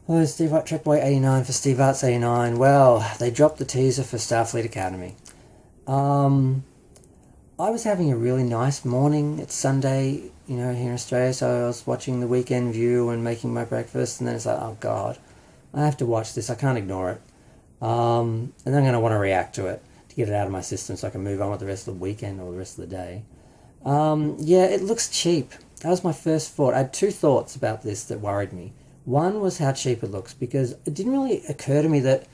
Hello, Steve Art, Trek Boy 89 for Steve Arts 89. Well, they dropped the teaser for Starfleet Academy. Um, I was having a really nice morning. It's Sunday, here in Australia, so I was watching the Weekend View and making my breakfast, and then it's like, oh god, I have to watch this. I can't ignore it. And I'm going to want to react to it to get it out of my system so I can move on with the rest of the weekend or the rest of the day. Yeah, it looks cheap. That was my first thought. I had two thoughts about this that worried me. One was how cheap it looks, because it didn't really occur to me that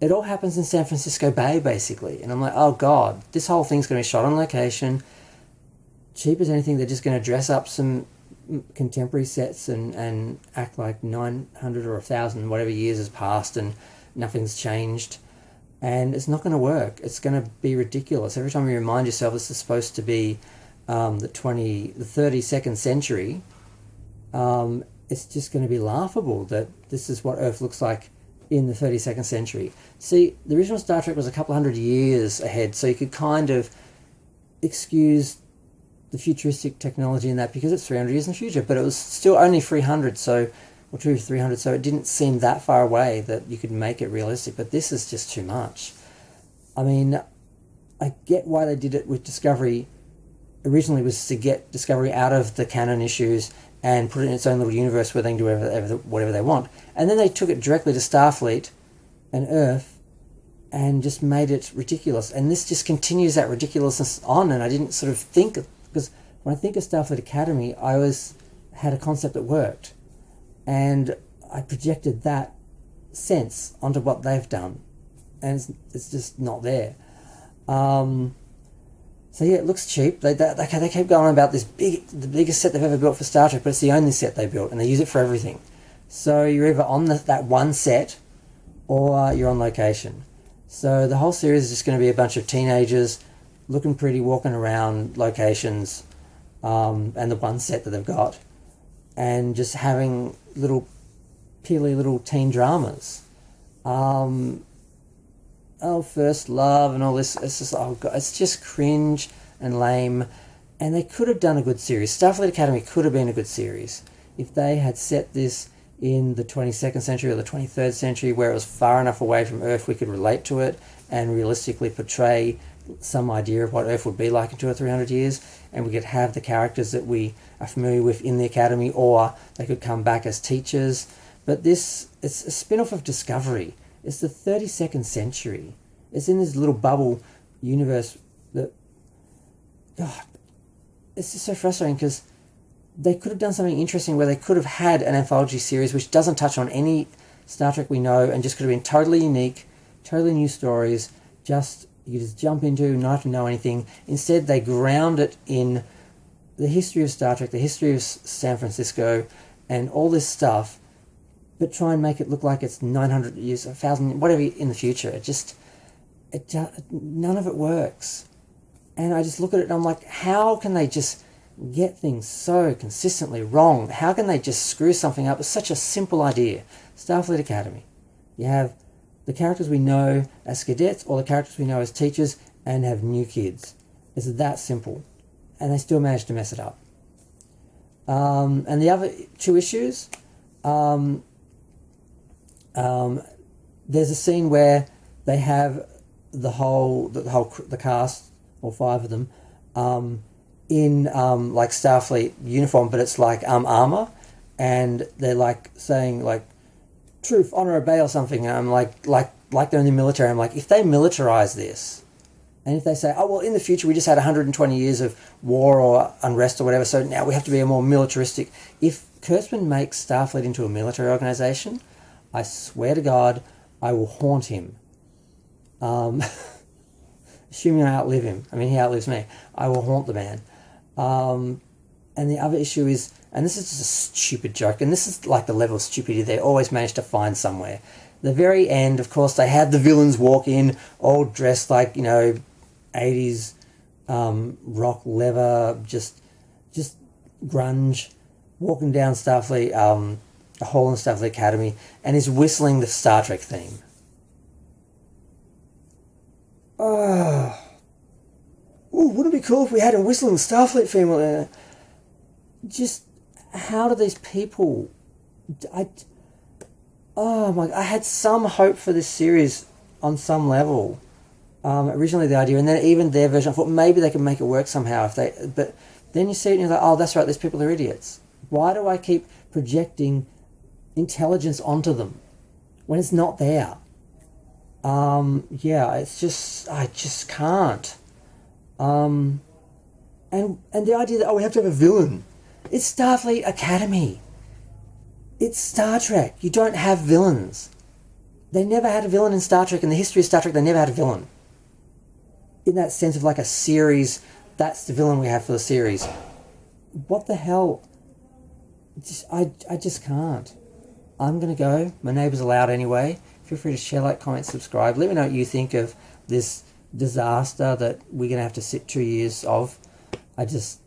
it all happens in San Francisco Bay, basically. And I'm like, oh god, this whole thing's going to be shot on location. Cheap as anything, they're just going to dress up some contemporary sets and act like 900 or 1,000, whatever years has passed, and nothing's changed. And it's not going to work. It's going to be ridiculous. Every time you remind yourself this is supposed to be the 32nd century, it's just going to be laughable that this is what Earth looks like in the 32nd century. See, the original Star Trek was a couple hundred years ahead, so you could kind of excuse the futuristic technology in that because it's 300 years in the future, but it was still only 300, so, or 300, so it didn't seem that far away that you could make it realistic, but this is just too much. I mean, I get why they did it with Discovery. Originally was to get Discovery out of the canon issues and put it in its own little universe where they can do whatever they want. And then they took it directly to Starfleet and Earth and just made it ridiculous. And this just continues that ridiculousness on, and I didn't sort of think, because when I think of Starfleet Academy, I always had a concept that worked. And I projected that sense onto what they've done. And it's just not there. So yeah, it looks cheap. They keep going on about the biggest set they've ever built for Star Trek, but it's the only set they built, and they use it for everything. So you're either on that one set, or you're on location. So the whole series is just going to be a bunch of teenagers looking pretty, walking around locations, and the one set that they've got, and just having peely little teen dramas. First love and all this. It's just, oh god, it's just cringe and lame. And they could have done a good series. Starfleet Academy could have been a good series if they had set this in the 22nd century or the 23rd century, where it was far enough away from Earth we could relate to it and realistically portray some idea of what Earth would be like in 200 or 300 years, and we could have the characters that we are familiar with in the Academy, or they could come back as teachers. But it's a spin-off of Discovery. It's the 32nd century. It's in this little bubble universe that... God, it's just so frustrating, because they could have done something interesting where they could have had an anthology series which doesn't touch on any Star Trek we know, and just could have been totally unique, totally new stories, you just jump into, not have to know anything. Instead, they ground it in the history of Star Trek, the history of San Francisco, and all this stuff, but try and make it look like it's 900 years, 1,000, whatever in the future. None of it works. And I just look at it and I'm like, how can they just get things so consistently wrong? How can they just screw something up? It's such a simple idea. Starfleet Academy. You have the characters we know as cadets or the characters we know as teachers, and have new kids. It's that simple. And they still manage to mess it up. And the other two issues... there's a scene where they have the cast, or five of them, in like Starfleet uniform, but it's like armor, and they're like saying like truth, honor, obey, or something. And I'm like they're in the military. I'm like, if they militarize this, and if they say, oh well, in the future we just had 120 years of war or unrest or whatever, so now we have to be a more militaristic. If Kurtzman makes Starfleet into a military organization, I swear to God, I will haunt him. Assuming I outlive him. I mean, he outlives me. I will haunt the man. And the other issue is, and this is just a stupid joke, and this is like the level of stupidity they always manage to find somewhere. The very end, of course, they have the villains walk in, all dressed like, 80s rock leather, just grunge, walking down Starfleet, a hall in Starfleet Academy, and is whistling the Star Trek theme. Oh, wouldn't it be cool if we had him whistling the Starfleet theme? Just, how do these people... Oh my! I had some hope for this series on some level. Originally, the idea, and then even their version, I thought maybe they could make it work somehow. If they, but then you see it, and you're like, oh, that's right. These people are idiots. Why do I keep projecting intelligence onto them when it's not there? Yeah, it's just I just can't. Um, and the idea that we have to have a villain. It's Starfleet Academy. It's Star Trek. You don't have villains. They never had a villain in Star Trek. In the history of Star Trek, they never had a villain. In that sense of like a series, that's the villain we have for the series. What the hell? I just can't. I'm going to go. My neighbours are loud anyway. Feel free to share, like, comment, subscribe. Let me know what you think of this disaster that we're going to have to sit 2 years of. I just